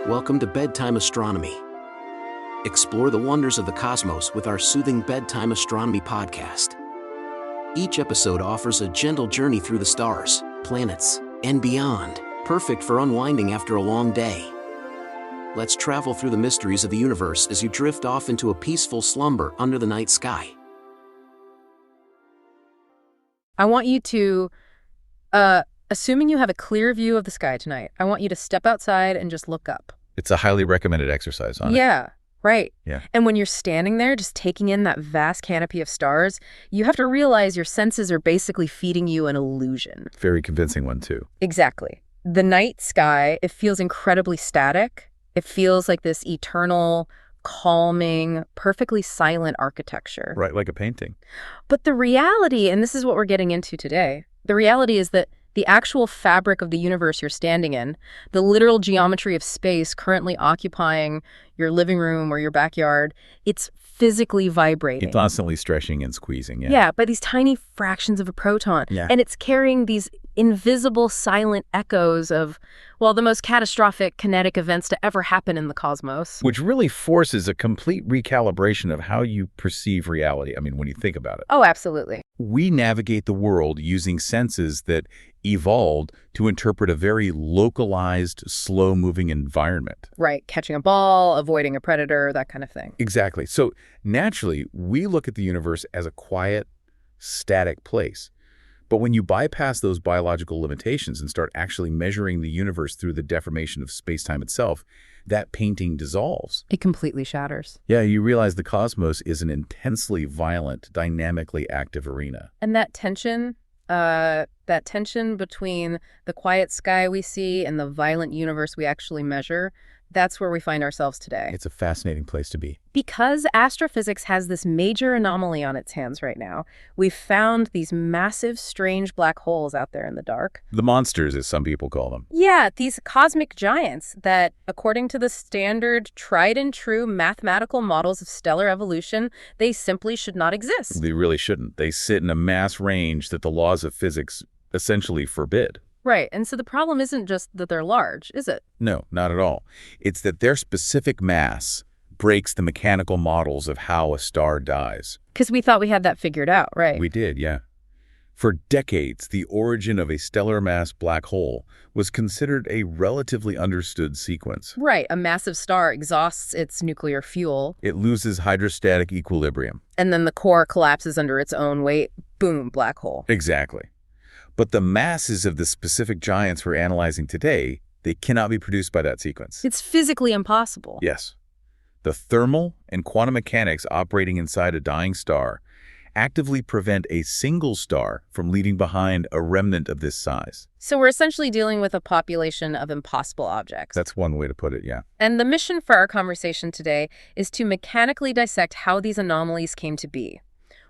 Welcome to Bedtime Astronomy. Explore the wonders of the cosmos with our soothing Bedtime Astronomy podcast. Each episode offers a gentle journey through the stars, planets, and beyond, perfect for unwinding after a long day. Let's travel through the mysteries of the universe as you drift off into a peaceful slumber under the night sky. I want you to, assuming you have a clear view of the sky tonight, I want you to step outside and just look up. It's a highly recommended exercise on it. Yeah, right. Yeah. And when you're standing there just taking in that vast canopy of stars, you have to realize your senses are basically feeding you an illusion. Very convincing one, too. Exactly. The night sky, it feels incredibly static. It feels like this eternal, calming, perfectly silent architecture. Right, like a painting. But the reality, and this is what we're getting into today, the reality is that the actual fabric of the universe you're standing in, the literal geometry of space currently occupying your living room or your backyard, it's physically vibrating. It's constantly stretching and squeezing, yeah. Yeah, by these tiny fractions of a proton. Yeah. And it's carrying these invisible, silent echoes of, well, the most catastrophic kinetic events to ever happen in the cosmos. Which really forces a complete recalibration of how you perceive reality. I mean, when you think about it. Oh, absolutely. We navigate the world using senses that evolved to interpret a very localized, slow-moving environment. Right. Catching a ball, avoiding a predator, that kind of thing. Exactly. So naturally, we look at the universe as a quiet, static place. But when you bypass those biological limitations and start actually measuring the universe through the deformation of space-time itself, that painting dissolves. It completely shatters. Yeah, you realize the cosmos is an intensely violent, dynamically active arena. And that tension between the quiet sky we see and the violent universe we actually measure, that's where we find ourselves today. It's a fascinating place to be. Because astrophysics has this major anomaly on its hands right now, we've found these massive, strange black holes out there in the dark. The monsters, as some people call them. Yeah, these cosmic giants that, according to the standard, tried and true mathematical models of stellar evolution, they simply should not exist. They really shouldn't. They sit in a mass range that the laws of physics essentially forbid. Right, and so the problem isn't just that they're large, is it? No, not at all. It's that their specific mass breaks the mechanical models of how a star dies. Because we thought we had that figured out, right? We did, yeah. For decades, the origin of a stellar mass black hole was considered a relatively understood sequence. Right, a massive star exhausts its nuclear fuel. It loses hydrostatic equilibrium. And then the core collapses under its own weight. Boom, black hole. Exactly. But the masses of the specific giants we're analyzing today, they cannot be produced by that sequence. It's physically impossible. Yes. The thermal and quantum mechanics operating inside a dying star actively prevent a single star from leaving behind a remnant of this size. So we're essentially dealing with a population of impossible objects. That's one way to put it, yeah. And the mission for our conversation today is to mechanically dissect how these anomalies came to be.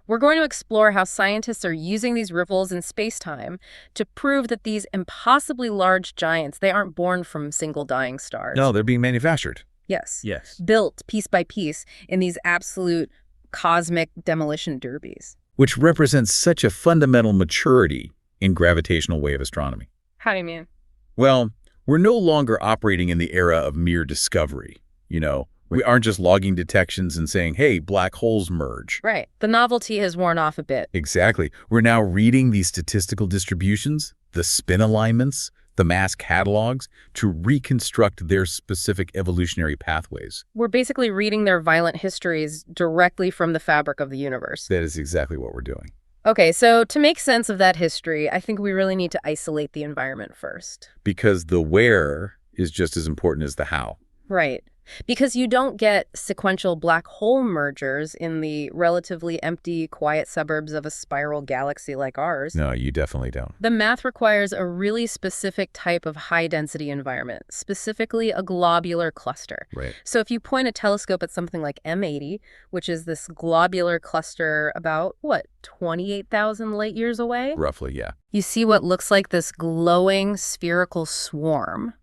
We're going to explore how scientists are using these ripples in space-time to prove that these impossibly large giants, they aren't born from single dying stars. No, they're being manufactured. Yes. Yes. Built piece by piece in these absolute cosmic demolition derbies. Which represents such a fundamental maturity in gravitational wave astronomy. How do you mean? Well, we're no longer operating in the era of mere discovery, you know. We aren't just logging detections and saying, hey, black holes merge. Right. The novelty has worn off a bit. Exactly. We're now reading these statistical distributions, the spin alignments, the mass catalogs, to reconstruct their specific evolutionary pathways. We're basically reading their violent histories directly from the fabric of the universe. That is exactly what we're doing. Okay, so to make sense of that history, I think we really need to isolate the environment first. Because the where is just as important as the how. Right. Because you don't get sequential black hole mergers in the relatively empty, quiet suburbs of a spiral galaxy like ours. No, you definitely don't. The math requires a really specific type of high-density environment, specifically a globular cluster. Right. So if you point a telescope at something like M80, which is this globular cluster about, 28,000 light years away? Roughly, yeah. You see what looks like this glowing spherical swarm.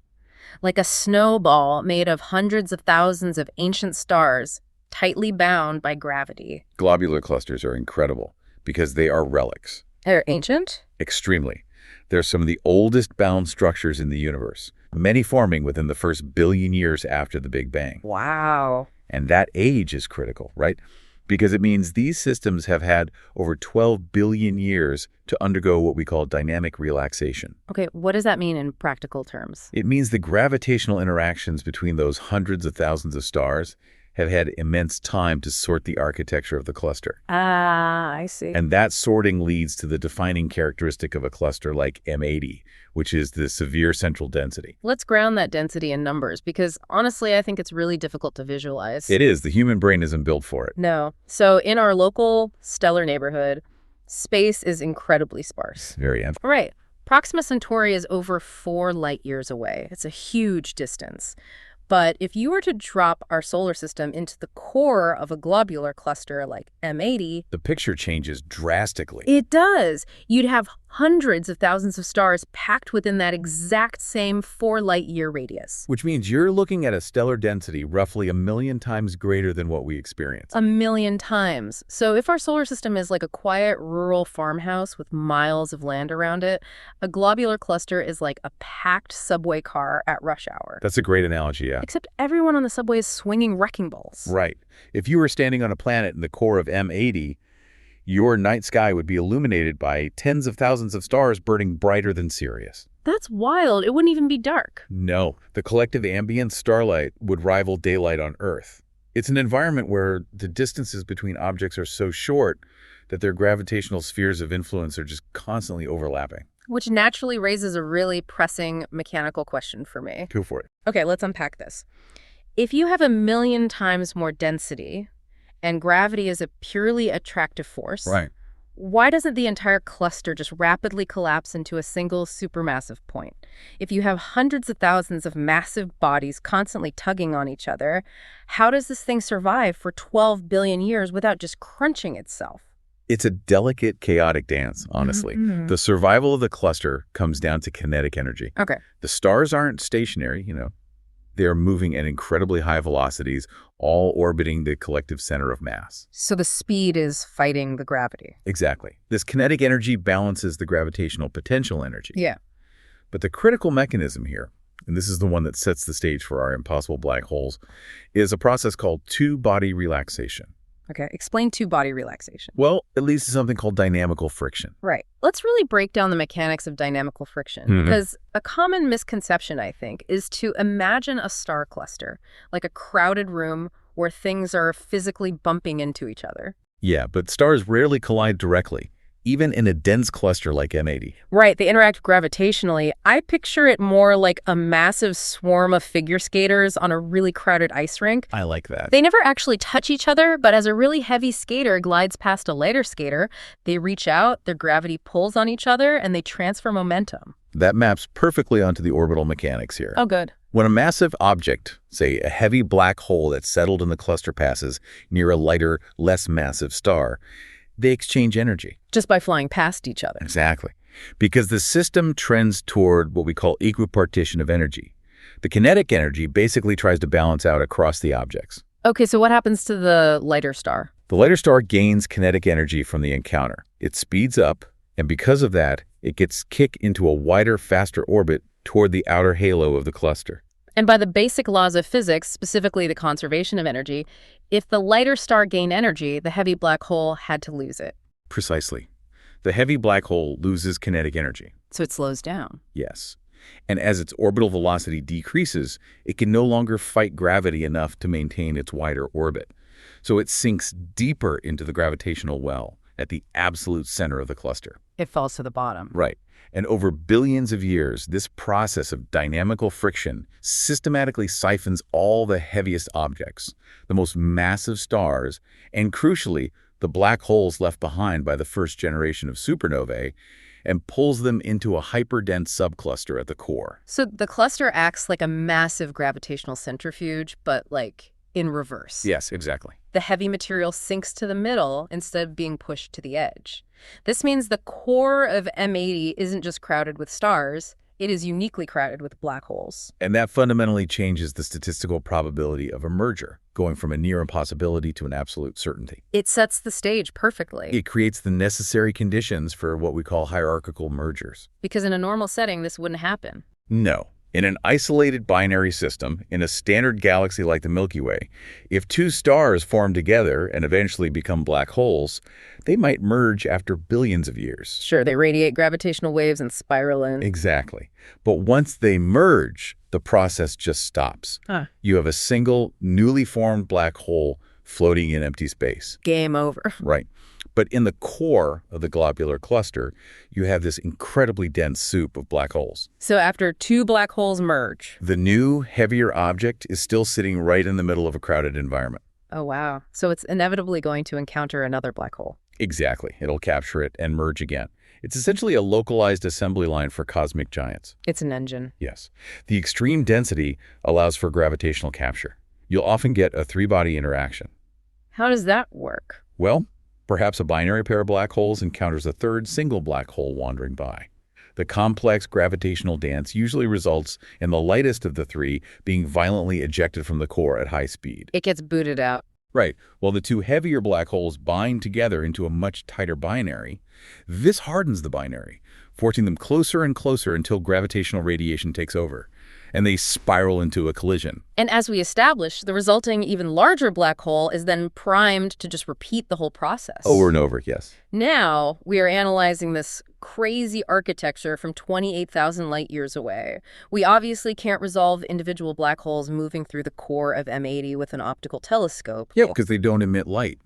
Like a snowball made of hundreds of thousands of ancient stars, tightly bound by gravity. Globular clusters are incredible because they are relics. They're ancient? Extremely. They're some of the oldest bound structures in the universe, many forming within the first billion years after the Big Bang. Wow. And that age is critical, right? Because it means these systems have had over 12 billion years to undergo what we call dynamic relaxation. Okay, what does that mean in practical terms? It means the gravitational interactions between those hundreds of thousands of stars have had immense time to sort the architecture of the cluster. Ah, I see. And that sorting leads to the defining characteristic of a cluster like M80, which is the severe central density. Let's ground that density in numbers, because honestly, I think it's really difficult to visualize. It is. The human brain isn't built for it. No. So in our local stellar neighborhood, space is incredibly sparse. Very empty. Right. Proxima Centauri is over 4 light years away. It's a huge distance. But if you were to drop our solar system into the core of a globular cluster like M80, The picture changes drastically. it does. You'd have hundreds of thousands of stars packed within that exact same 4 light-year radius. Which means you're looking at a stellar density roughly 1,000,000 times greater than what we experience. 1,000,000 times. So if our solar system is like a quiet rural farmhouse with miles of land around it, a globular cluster is like a packed subway car at rush hour. That's a great analogy, yeah. Except everyone on the subway is swinging wrecking balls. Right. If you were standing on a planet in the core of M80, your night sky would be illuminated by tens of thousands of stars burning brighter than Sirius. That's wild. It wouldn't even be dark. No, the collective ambient starlight would rival daylight on Earth. It's an environment where the distances between objects are so short that their gravitational spheres of influence are just constantly overlapping. Which naturally raises a really pressing mechanical question for me. Go for it. Okay, let's unpack this. If you have 1,000,000 times more density and gravity is a purely attractive force, why doesn't the entire cluster just rapidly collapse into a single supermassive point? If you have hundreds of thousands of massive bodies constantly tugging on each other, how does this thing survive for 12 billion years without just crunching itself? It's a delicate, chaotic dance, honestly. Mm-hmm. The survival of the cluster comes down to kinetic energy. Okay. The stars aren't stationary, They're moving at incredibly high velocities, all orbiting the collective center of mass. So the speed is fighting the gravity. Exactly. This kinetic energy balances the gravitational potential energy. Yeah. But the critical mechanism here, and this is the one that sets the stage for our impossible black holes, is a process called two-body relaxation. Okay, explain two-body relaxation. Well, it leads to something called dynamical friction. Right. Let's really break down the mechanics of dynamical friction, because a common misconception, I think, is to imagine a star cluster, like a crowded room where things are physically bumping into each other. Yeah, but stars rarely collide directly, even in a dense cluster like M80. Right, they interact gravitationally. I picture it more like a massive swarm of figure skaters on a really crowded ice rink. I like that. They never actually touch each other, but as a really heavy skater glides past a lighter skater, they reach out, their gravity pulls on each other, and they transfer momentum. That maps perfectly onto the orbital mechanics here. Oh, good. When a massive object, say a heavy black hole that's settled in the cluster passes near a lighter, less massive star, they exchange energy. Just by flying past each other. Exactly. Because the system trends toward what we call equipartition of energy. The kinetic energy basically tries to balance out across the objects. Okay, so what happens to the lighter star? The lighter star gains kinetic energy from the encounter. It speeds up, and because of that, it gets kicked into a wider, faster orbit toward the outer halo of the cluster. And by the basic laws of physics, specifically the conservation of energy, if the lighter star gained energy, the heavy black hole had to lose it. Precisely. The heavy black hole loses kinetic energy. So it slows down. Yes. And as its orbital velocity decreases, it can no longer fight gravity enough to maintain its wider orbit. So it sinks deeper into the gravitational well at the absolute center of the cluster. It falls to the bottom. Right. And over billions of years, this process of dynamical friction systematically siphons all the heaviest objects, the most massive stars, and crucially, the black holes left behind by the first generation of supernovae, and pulls them into a hyperdense subcluster at the core. So the cluster acts like a massive gravitational centrifuge, but like in reverse. Yes, exactly. The heavy material sinks to the middle instead of being pushed to the edge. This means the core of M80 isn't just crowded with stars, it is uniquely crowded with black holes. And that fundamentally changes the statistical probability of a merger, going from a near impossibility to an absolute certainty. It sets the stage perfectly. It creates the necessary conditions for what we call hierarchical mergers. Because in a normal setting, this wouldn't happen. No. In an isolated binary system, in a standard galaxy like the Milky Way, if two stars form together and eventually become black holes, they might merge after billions of years. Sure, they radiate gravitational waves and spiral in. Exactly. But once they merge, the process just stops. You have a single, newly formed black hole floating in empty space. Game over. Right. But in the core of the globular cluster, you have this incredibly dense soup of black holes. So after two black holes merge. The new, heavier object is still sitting right in the middle of a crowded environment. Oh, wow. So it's inevitably going to encounter another black hole. Exactly. It'll capture it and merge again. It's essentially a localized assembly line for cosmic giants. It's an engine. Yes. The extreme density allows for gravitational capture. You'll often get a three-body interaction. How does that work? Well, perhaps a binary pair of black holes encounters a third single black hole wandering by. The complex gravitational dance usually results in the lightest of the three being violently ejected from the core at high speed. It gets booted out. Right. While the two heavier black holes bind together into a much tighter binary, this hardens the binary, forcing them closer and closer until gravitational radiation takes over, and they spiral into a collision. And as we established, the resulting even larger black hole is then primed to just repeat the whole process. Over and over, yes. Now we are analyzing this crazy architecture from 28,000 light years away. We obviously can't resolve individual black holes moving through the core of M80 with an optical telescope. Yeah, because they don't emit light.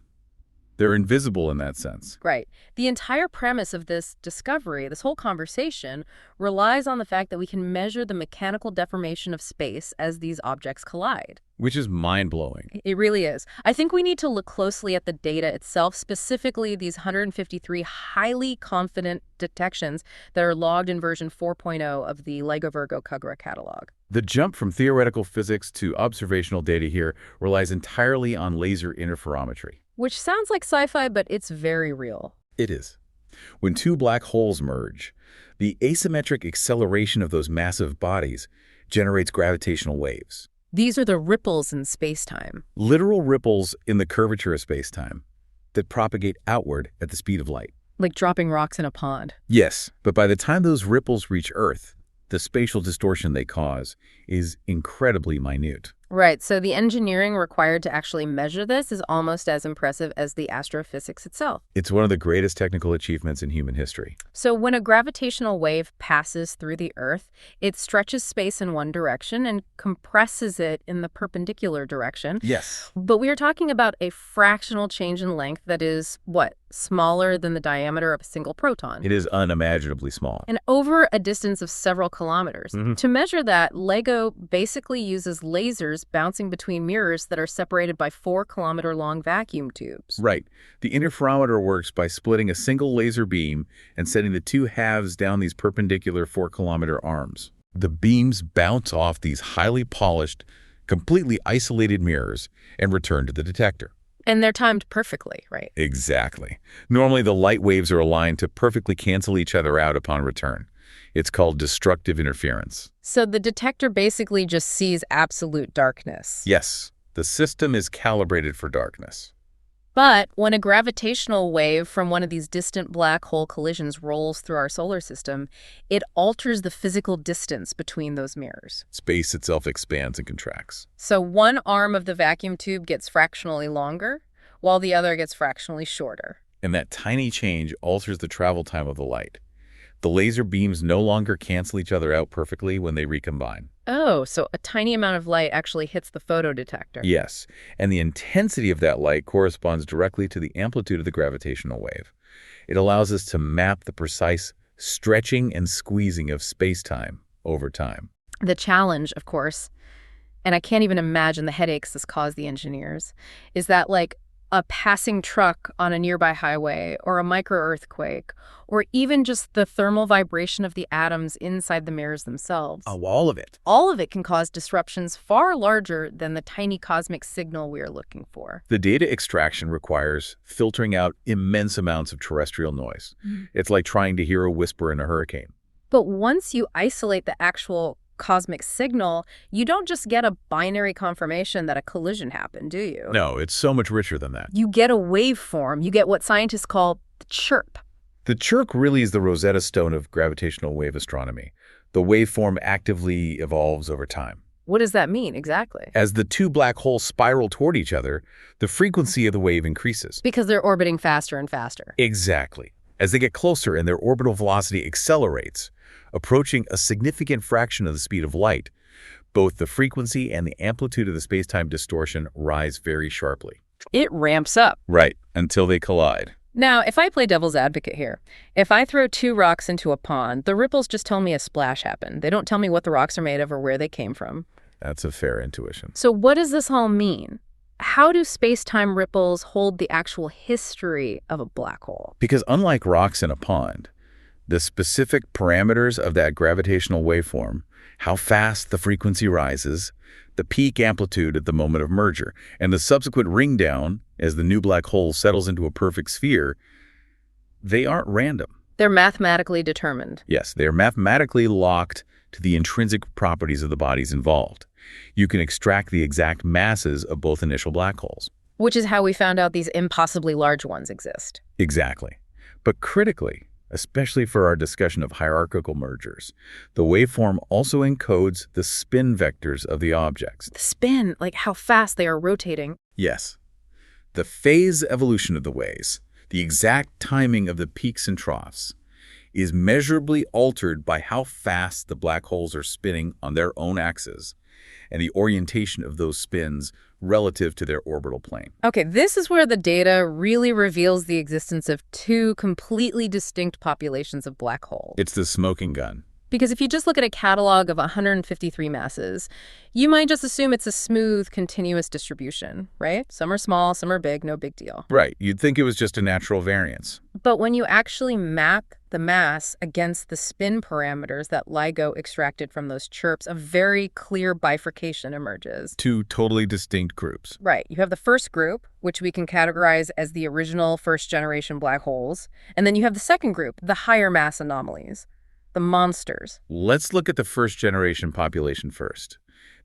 They're invisible in that sense. Right. The entire premise of this discovery, this whole conversation, relies on the fact that we can measure the mechanical deformation of space as these objects collide. Which is mind-blowing. It really is. I think we need to look closely at the data itself, specifically these 153 highly confident detections that are logged in version 4.0 of the LIGO Virgo Kagura catalog. The jump from theoretical physics to observational data here relies entirely on laser interferometry. Which sounds like sci-fi, but it's very real. It is. When two black holes merge, the asymmetric acceleration of those massive bodies generates gravitational waves. These are the ripples in space-time. Literal ripples in the curvature of space-time that propagate outward at the speed of light. Like dropping rocks in a pond. Yes, but by the time those ripples reach Earth, the spatial distortion they cause is incredibly minute. Right, so the engineering required to actually measure this is almost as impressive as the astrophysics itself. It's one of the greatest technical achievements in human history. So when a gravitational wave passes through the Earth, it stretches space in one direction and compresses it in the perpendicular direction. Yes. But we are talking about a fractional change in length that is, what, smaller than the diameter of a single proton. It is unimaginably small. And over a distance of several kilometers. To measure that, LIGO basically uses lasers bouncing between mirrors that are separated by 4-kilometer-long vacuum tubes. Right. The interferometer works by splitting a single laser beam and setting the two halves down these perpendicular 4-kilometer arms. The beams bounce off these highly polished, completely isolated mirrors and return to the detector. And they're timed perfectly, right? Exactly. Normally, the light waves are aligned to perfectly cancel each other out upon return. It's called destructive interference. So the detector basically just sees absolute darkness. Yes, the system is calibrated for darkness. But when a gravitational wave from one of these distant black hole collisions rolls through our solar system, it alters the physical distance between those mirrors. Space itself expands and contracts. So one arm of the vacuum tube gets fractionally longer, while the other gets fractionally shorter. And that tiny change alters the travel time of the light. The laser beams no longer cancel each other out perfectly when they recombine. Oh, so a tiny amount of light actually hits the photodetector. Yes, and the intensity of that light corresponds directly to the amplitude of the gravitational wave. It allows us to map the precise stretching and squeezing of space-time over time. The challenge, of course, and I can't even imagine the headaches this caused the engineers, is that like a passing truck on a nearby highway or a micro-earthquake or even just the thermal vibration of the atoms inside the mirrors themselves. Oh, all of it. All of it can cause disruptions far larger than the tiny cosmic signal we are looking for. The data extraction requires filtering out immense amounts of terrestrial noise. It's like trying to hear a whisper in a hurricane. But once you isolate the actual cosmic signal, you don't just get a binary confirmation that a collision happened, do you? No, it's so much richer than that. You get a waveform. You get what scientists call the chirp. The chirp really is the Rosetta Stone of gravitational wave astronomy. The waveform actively evolves over time. What does that mean exactly? As the two black holes spiral toward each other, the frequency of the wave increases. Because they're orbiting faster and faster. Exactly. As they get closer and their orbital velocity accelerates, approaching a significant fraction of the speed of light, both the frequency and the amplitude of the space-time distortion rise very sharply. It ramps up. Right, until they collide. Now, if I play devil's advocate here, if I throw two rocks into a pond, the ripples just tell me a splash happened. They don't tell me what the rocks are made of or where they came from. That's a fair intuition. So what does this all mean? How do space-time ripples hold the actual history of a black hole? Because unlike rocks in a pond, the specific parameters of that gravitational waveform, how fast the frequency rises, the peak amplitude at the moment of merger, and the subsequent ring down as the new black hole settles into a perfect sphere, they aren't random. They're mathematically determined. Yes, they are mathematically locked to the intrinsic properties of the bodies involved. You can extract the exact masses of both initial black holes. Which is how we found out these impossibly large ones exist. Exactly. But critically, especially for our discussion of hierarchical mergers, the waveform also encodes the spin vectors of the objects. The spin, like how fast they are rotating. Yes. The phase evolution of the waves, the exact timing of the peaks and troughs, is measurably altered by how fast the black holes are spinning on their own axes and the orientation of those spins relative to their orbital plane. Okay, this is where the data really reveals the existence of two completely distinct populations of black holes. It's the smoking gun. Because if you just look at a catalog of 153 masses, you might just assume it's a smooth, continuous distribution, right? Some are small, some are big, no big deal. Right. You'd think it was just a natural variance. But when you actually map the mass against the spin parameters that LIGO extracted from those chirps, a very clear bifurcation emerges. Two totally distinct groups. Right. You have the first group, which we can categorize as the original first-generation black holes. And then you have the second group, the higher mass anomalies. The monsters. Let's look at the first-generation population first.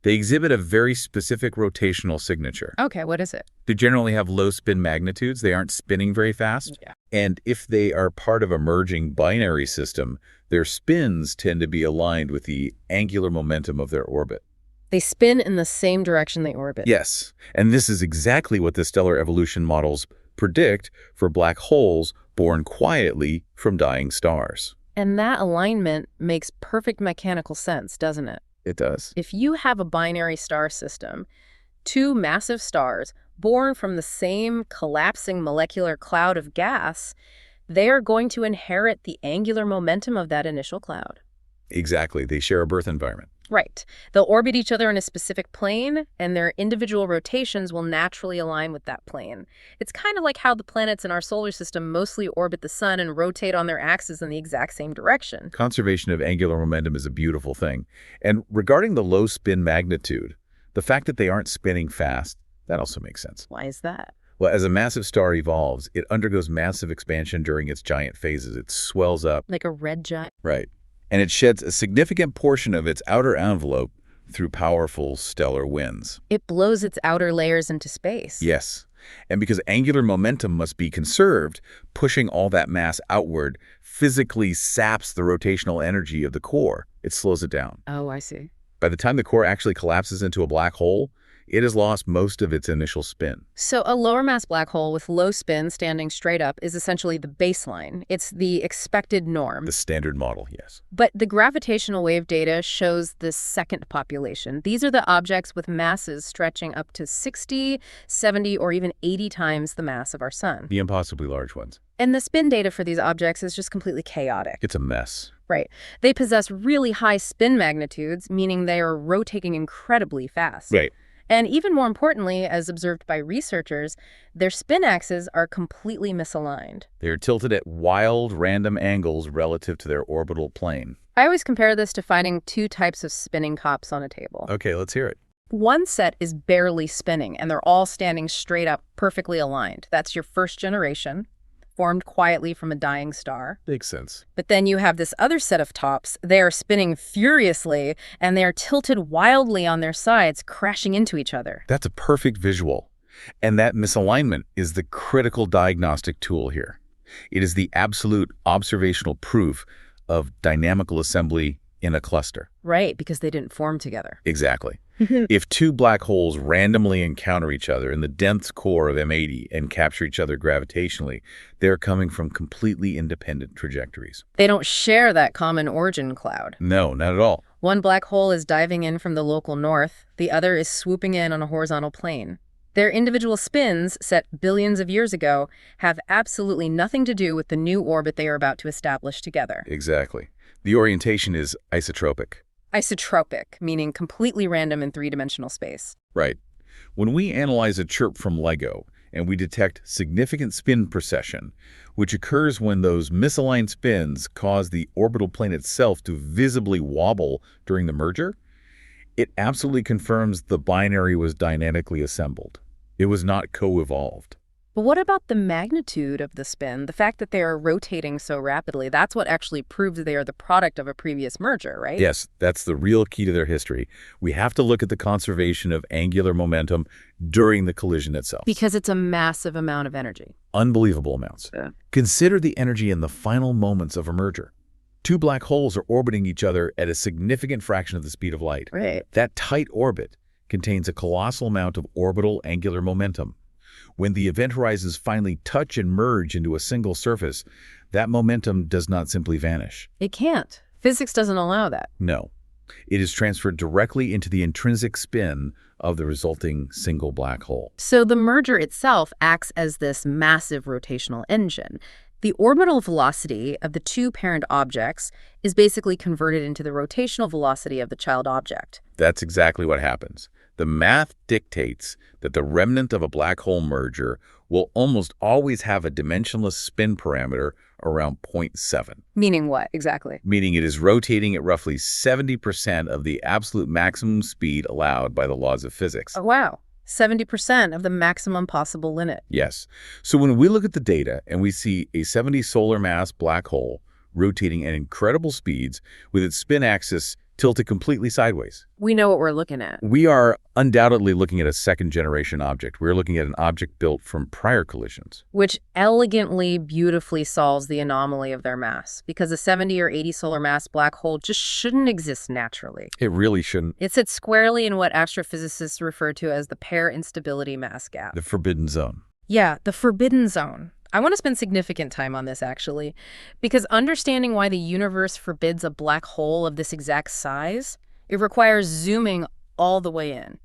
They exhibit a very specific rotational signature. Okay, what is it? They generally have low spin magnitudes. They aren't spinning very fast. Yeah. And if they are part of a merging binary system, their spins tend to be aligned with the angular momentum of their orbit. They spin in the same direction they orbit. Yes, and this is exactly what the stellar evolution models predict for black holes born quietly from dying stars. And that alignment makes perfect mechanical sense, doesn't it? It does. If you have a binary star system, two massive stars born from the same collapsing molecular cloud of gas, they are going to inherit the angular momentum of that initial cloud. Exactly. They share a birth environment. Right. They'll orbit each other in a specific plane, and their individual rotations will naturally align with that plane. It's kind of like how the planets in our solar system mostly orbit the sun and rotate on their axes in the exact same direction. Conservation of angular momentum is a beautiful thing. And regarding the low spin magnitude, the fact that they aren't spinning fast, that also makes sense. Why is that? Well, as a massive star evolves, it undergoes massive expansion during its giant phases. It swells up. Like a red giant? Right. And it sheds a significant portion of its outer envelope through powerful stellar winds. It blows its outer layers into space. Yes. And because angular momentum must be conserved, pushing all that mass outward physically saps the rotational energy of the core. It slows it down. Oh, I see. By the time the core actually collapses into a black hole, it has lost most of its initial spin. So a lower mass black hole with low spin standing straight up is essentially the baseline. It's the expected norm. The standard model, yes. But the gravitational wave data shows the second population. These are the objects with masses stretching up to 60, 70, or even 80 times the mass of our sun. The impossibly large ones. And the spin data for these objects is just completely chaotic. It's a mess. Right. They possess really high spin magnitudes, meaning they are rotating incredibly fast. Right. And even more importantly, as observed by researchers, their spin axes are completely misaligned. They are tilted at wild, random angles relative to their orbital plane. I always compare this to finding two types of spinning tops on a table. Okay, let's hear it. One set is barely spinning, and they're all standing straight up, perfectly aligned. That's your first generation, formed quietly from a dying star. Makes sense. But then you have this other set of tops. They are spinning furiously, and they are tilted wildly on their sides, crashing into each other. That's a perfect visual. And that misalignment is the critical diagnostic tool here. It is the absolute observational proof of dynamical assembly in a cluster. Right, because they didn't form together. Exactly. If two black holes randomly encounter each other in the dense core of M80 and capture each other gravitationally, they're coming from completely independent trajectories. They don't share that common origin cloud. No, not at all. One black hole is diving in from the local north, the other is swooping in on a horizontal plane. Their individual spins, set billions of years ago, have absolutely nothing to do with the new orbit they are about to establish together. Exactly. The orientation is isotropic. Isotropic, meaning completely random in three-dimensional space. Right. When we analyze a chirp from LEGO and we detect significant spin precession, which occurs when those misaligned spins cause the orbital plane itself to visibly wobble during the merger, it absolutely confirms the binary was dynamically assembled. It was not co-evolved. But what about the magnitude of the spin? The fact that they are rotating so rapidly, that's what actually proves they are the product of a previous merger, right? Yes, that's the real key to their history. We have to look at the conservation of angular momentum during the collision itself. Because it's a massive amount of energy. Unbelievable amounts. Yeah. Consider the energy in the final moments of a merger. Two black holes are orbiting each other at a significant fraction of the speed of light. Right. That tight orbit contains a colossal amount of orbital angular momentum. When the event horizons finally touch and merge into a single surface, that momentum does not simply vanish. It can't. Physics doesn't allow that. No. It is transferred directly into the intrinsic spin of the resulting single black hole. So the merger itself acts as this massive rotational engine. The orbital velocity of the two parent objects is basically converted into the rotational velocity of the child object. That's exactly what happens. The math dictates that the remnant of a black hole merger will almost always have a dimensionless spin parameter around 0.7. Meaning what, exactly? Meaning it is rotating at roughly 70% of the absolute maximum speed allowed by the laws of physics. Oh, wow. 70% of the maximum possible limit. Yes. So when we look at the data and we see a 70 solar mass black hole rotating at incredible speeds with its spin axis tilted completely sideways, we know what we're looking at. we are undoubtedly looking at a second-generation object. We're looking at an object built from prior collisions. Which elegantly, beautifully solves the anomaly of their mass, because a 70 or 80 solar mass black hole just shouldn't exist naturally. It really shouldn't. It sits squarely in what astrophysicists refer to as the pair instability mass gap. The forbidden zone. Yeah, the forbidden zone. I want to spend significant time on this, actually, because understanding why the universe forbids a black hole of this exact size, it requires zooming all the way in.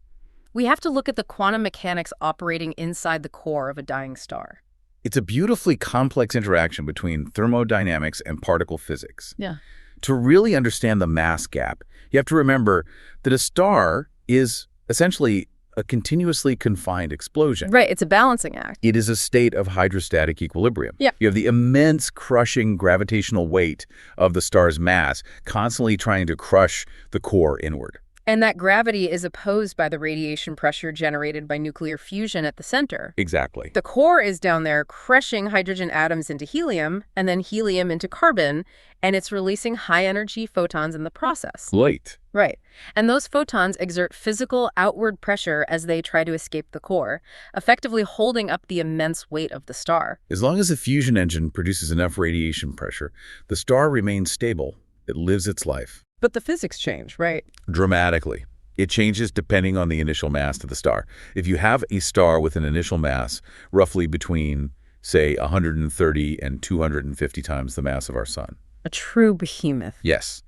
We have to look at the quantum mechanics operating inside the core of a dying star. It's a beautifully complex interaction between thermodynamics and particle physics. Yeah. To really understand the mass gap, you have to remember that a star is essentially a continuously confined explosion. Right, it's a balancing act. It is a state of hydrostatic equilibrium. Yeah. You have the immense crushing gravitational weight of the star's mass constantly trying to crush the core inward. And that gravity is opposed by the radiation pressure generated by nuclear fusion at the center. Exactly. The core is down there crushing hydrogen atoms into helium and then helium into carbon, and it's releasing high-energy photons in the process. Light. Right. And those photons exert physical outward pressure as they try to escape the core, effectively holding up the immense weight of the star. As long as the fusion engine produces enough radiation pressure, the star remains stable. It lives its life. But the physics change, right? Dramatically. It changes depending on the initial mass of the star. If you have a star with an initial mass roughly between, say, 130 and 250 times the mass of our sun. A true behemoth. Yes.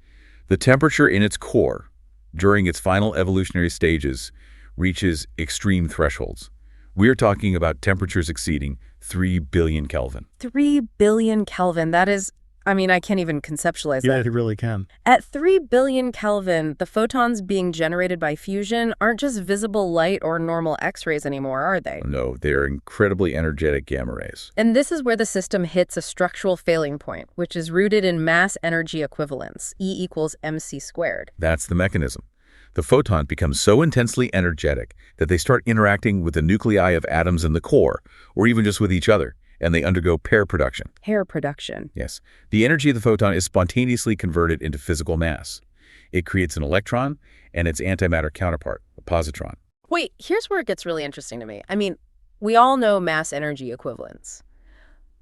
The temperature in its core during its final evolutionary stages reaches extreme thresholds. We're talking about temperatures exceeding 3 billion Kelvin. 3 billion Kelvin, that is, I can't even conceptualize that. Yeah, it really can. At 3 billion Kelvin, the photons being generated by fusion aren't just visible light or normal X-rays anymore, are they? No, they are incredibly energetic gamma rays. And this is where the system hits a structural failing point, which is rooted in mass energy equivalence, E equals mc squared. That's the mechanism. The photon becomes so intensely energetic that they start interacting with the nuclei of atoms in the core, or even just with each other, and they undergo pair production. Pair production. Yes. The energy of the photon is spontaneously converted into physical mass. It creates an electron and its antimatter counterpart, a positron. Wait, here's where it gets really interesting to me. We all know mass energy equivalence.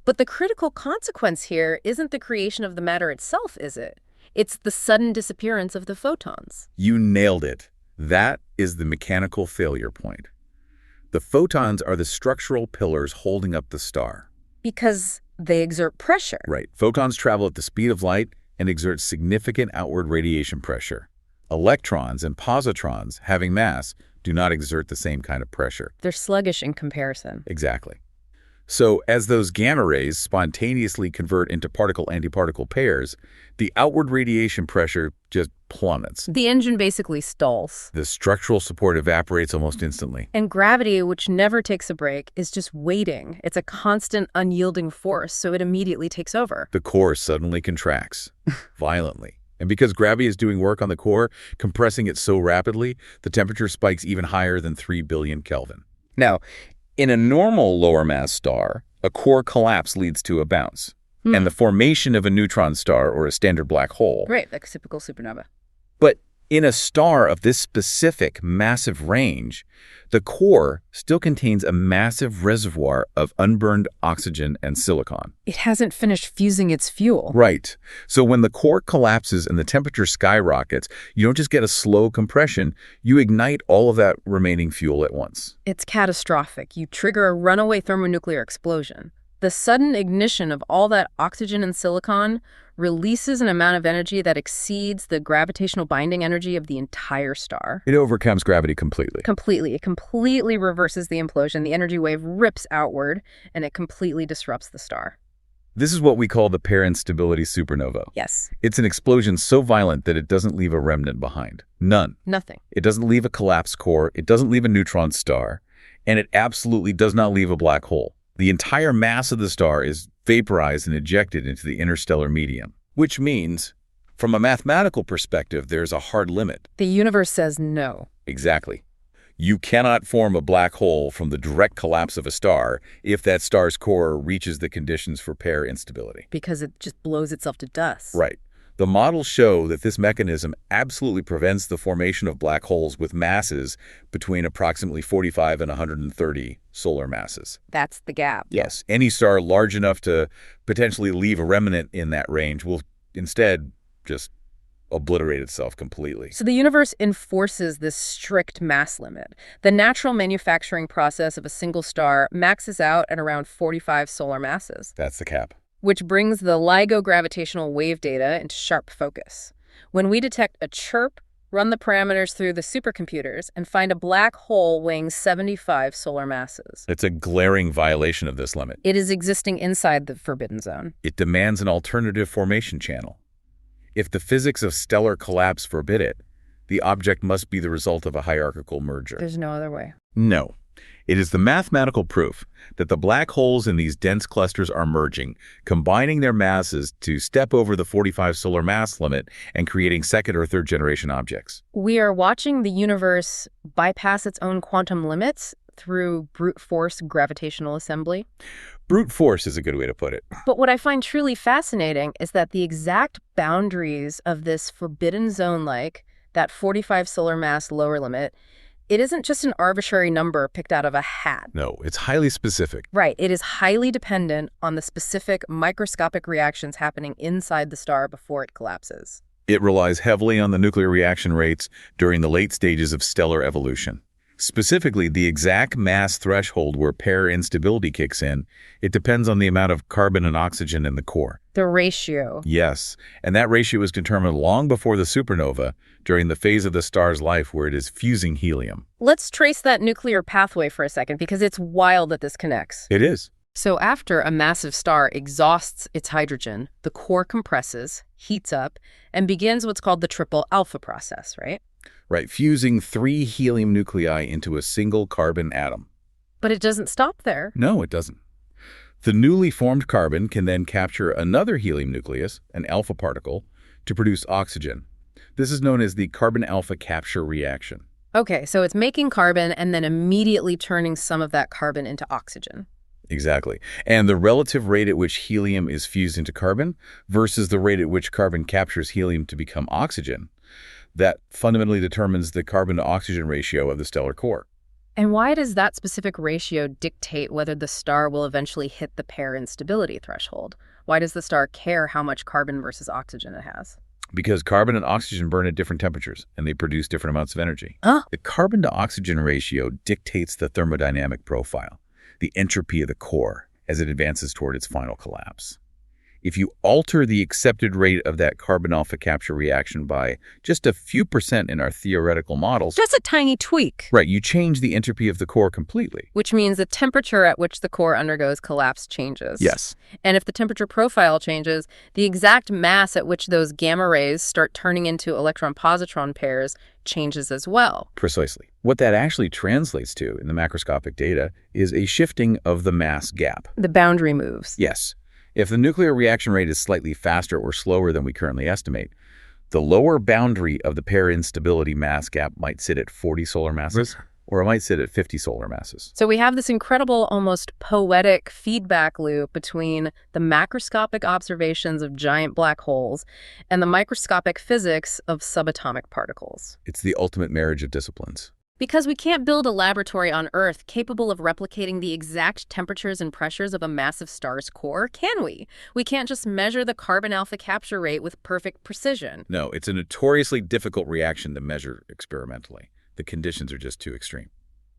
But the critical consequence here isn't the creation of the matter itself, is it? It's the sudden disappearance of the photons. You nailed it. That is the mechanical failure point. The photons are the structural pillars holding up the star. Because they exert pressure. Right. Photons travel at the speed of light and exert significant outward radiation pressure. Electrons and positrons, having mass, do not exert the same kind of pressure. They're sluggish in comparison. Exactly. So as those gamma rays spontaneously convert into particle-antiparticle pairs, the outward radiation pressure just plummets. The engine basically stalls. The structural support evaporates almost instantly. And gravity, which never takes a break, is just waiting. It's a constant, unyielding force, so it immediately takes over. The core suddenly contracts, violently. And because gravity is doing work on the core, compressing it so rapidly, the temperature spikes even higher than 3 billion Kelvin. Now, in a normal lower mass star, a core collapse leads to a bounce, and the formation of a neutron star or a standard black hole. Right, like a typical supernova. But in a star of this specific massive range, the core still contains a massive reservoir of unburned oxygen and silicon. It hasn't finished fusing its fuel. Right. So when the core collapses and the temperature skyrockets, you don't just get a slow compression, you ignite all of that remaining fuel at once. It's catastrophic. You trigger a runaway thermonuclear explosion. The sudden ignition of all that oxygen and silicon releases an amount of energy that exceeds the gravitational binding energy of the entire star. It overcomes gravity completely. Completely. It completely reverses the implosion. The energy wave rips outward, and it completely disrupts the star. This is what we call the pair instability supernova. Yes. It's an explosion so violent that it doesn't leave a remnant behind. None. Nothing. It doesn't leave a collapsed core. It doesn't leave a neutron star. And it absolutely does not leave a black hole. The entire mass of the star is vaporized and ejected into the interstellar medium, which means, from a mathematical perspective, there's a hard limit. The universe says no. Exactly. You cannot form a black hole from the direct collapse of a star if that star's core reaches the conditions for pair instability. Because it just blows itself to dust. Right. The models show that this mechanism absolutely prevents the formation of black holes with masses between approximately 45 and 130 solar masses. That's the gap. Yes. Any star large enough to potentially leave a remnant in that range will instead just obliterate itself completely. So the universe enforces this strict mass limit. The natural manufacturing process of a single star maxes out at around 45 solar masses. That's the cap. Which brings the LIGO gravitational wave data into sharp focus. When we detect a chirp, run the parameters through the supercomputers, and find a black hole weighing 75 solar masses. It's a glaring violation of this limit. It is existing inside the forbidden zone. It demands an alternative formation channel. If the physics of stellar collapse forbid it, the object must be the result of a hierarchical merger. There's no other way. No. It is the mathematical proof that the black holes in these dense clusters are merging, combining their masses to step over the 45 solar mass limit and creating second or third generation objects. We are watching the universe bypass its own quantum limits through brute force gravitational assembly. Brute force is a good way to put it. But what I find truly fascinating is that the exact boundaries of this forbidden zone, like that 45 solar mass lower limit, it isn't just an arbitrary number picked out of a hat. No, it's highly specific. Right. It is highly dependent on the specific microscopic reactions happening inside the star before it collapses. It relies heavily on the nuclear reaction rates during the late stages of stellar evolution. Specifically, the exact mass threshold where pair instability kicks in, it depends on the amount of carbon and oxygen in the core. The ratio. Yes, and that ratio is determined long before the supernova, during the phase of the star's life where it is fusing helium. Let's trace that nuclear pathway for a second, because it's wild that this connects. It is. So after a massive star exhausts its hydrogen, the core compresses, heats up, and begins what's called the triple alpha process, right? Right, fusing 3 helium nuclei into a single carbon atom. But it doesn't stop there. No, it doesn't. The newly formed carbon can then capture another helium nucleus, an alpha particle, to produce oxygen. This is known as the carbon-alpha capture reaction. Okay, so it's making carbon and then immediately turning some of that carbon into oxygen. Exactly. And the relative rate at which helium is fused into carbon versus the rate at which carbon captures helium to become oxygen, that fundamentally determines the carbon-to-oxygen ratio of the stellar core. And why does that specific ratio dictate whether the star will eventually hit the pair instability threshold? Why does the star care how much carbon versus oxygen it has? Because carbon and oxygen burn at different temperatures, and they produce different amounts of energy. Oh. The carbon-to-oxygen ratio dictates the thermodynamic profile, the entropy of the core, as it advances toward its final collapse. If you alter the accepted rate of that carbon alpha capture reaction by just a few percent in our theoretical models, Just a tiny tweak. right, you change the entropy of the core completely. Which means the temperature at which the core undergoes collapse changes. Yes. And if the temperature profile changes, the exact mass at which those gamma rays start turning into electron-positron pairs changes as well. Precisely. What that actually translates to in the macroscopic data is a shifting of the mass gap. The boundary moves. Yes. If the nuclear reaction rate is slightly faster or slower than we currently estimate, the lower boundary of the pair instability mass gap might sit at 40 solar masses, or it might sit at 50 solar masses. So we have this incredible, almost poetic feedback loop between the macroscopic observations of giant black holes and the microscopic physics of subatomic particles. It's the ultimate marriage of disciplines. Because we can't build a laboratory on Earth capable of replicating the exact temperatures and pressures of a massive star's core, can we? We can't just measure the carbon alpha capture rate with perfect precision. No, it's a notoriously difficult reaction to measure experimentally. The conditions are just too extreme.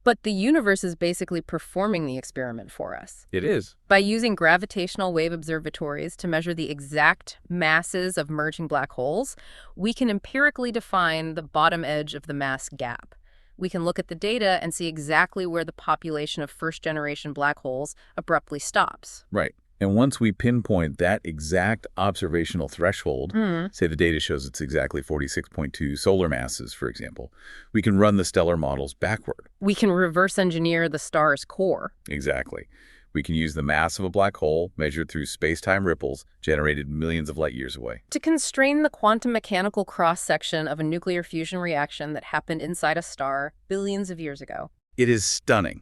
But the universe is basically performing the experiment for us. It is. By using gravitational wave observatories to measure the exact masses of merging black holes, we can empirically define the bottom edge of the mass gap. We can look at the data and see exactly where the population of first-generation black holes abruptly stops. Right. And once we pinpoint that exact observational threshold, say the data shows it's exactly 46.2 solar masses, for example, we can run the stellar models backward. We can reverse engineer the star's core. Exactly. We can use the mass of a black hole measured through space-time ripples generated millions of light years away to constrain the quantum mechanical cross-section of a nuclear fusion reaction that happened inside a star billions of years ago. It is stunning.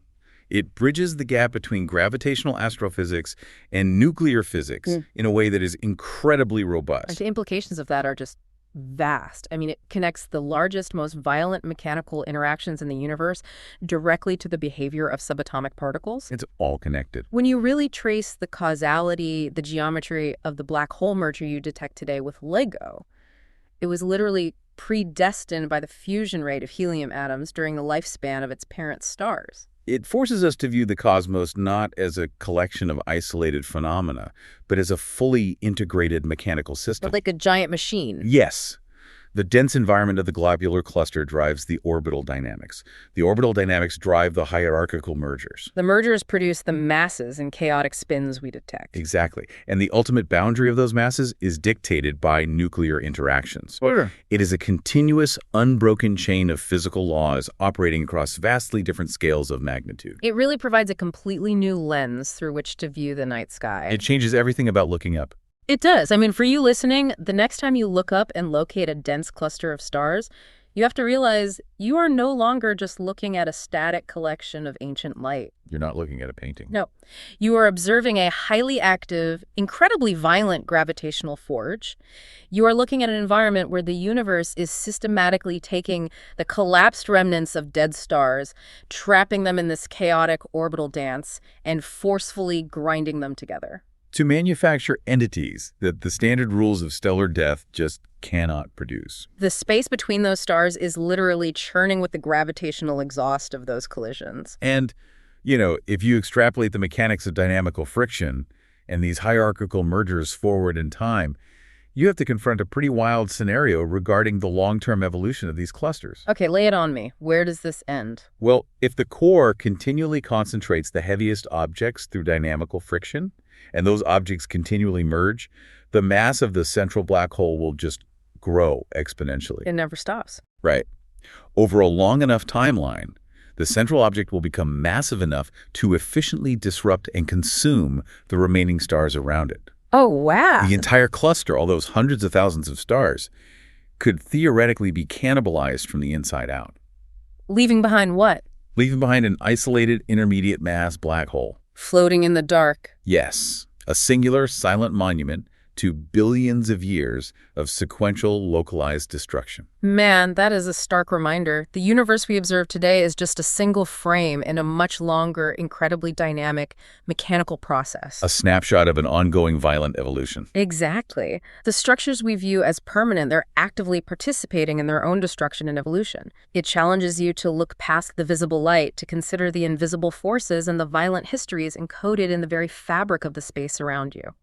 It bridges the gap between gravitational astrophysics and nuclear physics in a way that is incredibly robust. And the implications of that are just vast. I mean, it connects the largest, most violent mechanical interactions in the universe directly to the behavior of subatomic particles. It's all connected. When you really trace the causality, the geometry of the black hole merger you detect today with LIGO, it was literally predestined by the fusion rate of helium atoms during the lifespan of its parent stars. It forces us to view the cosmos not as a collection of isolated phenomena, but as a fully integrated mechanical system. But like a giant machine. Yes. The dense environment of the globular cluster drives the orbital dynamics. The orbital dynamics drive the hierarchical mergers. The mergers produce the masses and chaotic spins we detect. Exactly. And the ultimate boundary of those masses is dictated by nuclear interactions. Sure. It is a continuous, unbroken chain of physical laws operating across vastly different scales of magnitude. It really provides a completely new lens through which to view the night sky. It changes everything about looking up. It does. I mean, for you listening, the next time you look up and locate a dense cluster of stars, you have to realize you are no longer just looking at a static collection of ancient light. You're not looking at a painting. No. You are observing a highly active, incredibly violent gravitational forge. You are looking at an environment where the universe is systematically taking the collapsed remnants of dead stars, trapping them in this chaotic orbital dance, and forcefully grinding them together. To manufacture entities that the standard rules of stellar death just cannot produce. The space between those stars is literally churning with the gravitational exhaust of those collisions. And, you know, if you extrapolate the mechanics of dynamical friction and these hierarchical mergers forward in time, you have to confront a pretty wild scenario regarding the long-term evolution of these clusters. Okay, lay it on me. Where does this end? Well, if the core continually concentrates the heaviest objects through dynamical friction, and those objects continually merge, the mass of the central black hole will just grow exponentially. It never stops. Right. Over a long enough timeline, the central object will become massive enough to efficiently disrupt and consume the remaining stars around it. Oh, wow. The entire cluster, all those hundreds of thousands of stars, could theoretically be cannibalized from the inside out. Leaving behind what? Leaving behind an isolated intermediate mass black hole. Floating in the dark. Yes, a singular, silent monument to billions of years of sequential, localized destruction. Man, that is a stark reminder. The universe we observe today is just a single frame in a much longer, incredibly dynamic, mechanical process. A snapshot of an ongoing violent evolution. Exactly. The structures we view as permanent, they're actively participating in their own destruction and evolution. It challenges you to look past the visible light, to consider the invisible forces and the violent histories encoded in the very fabric of the space around you.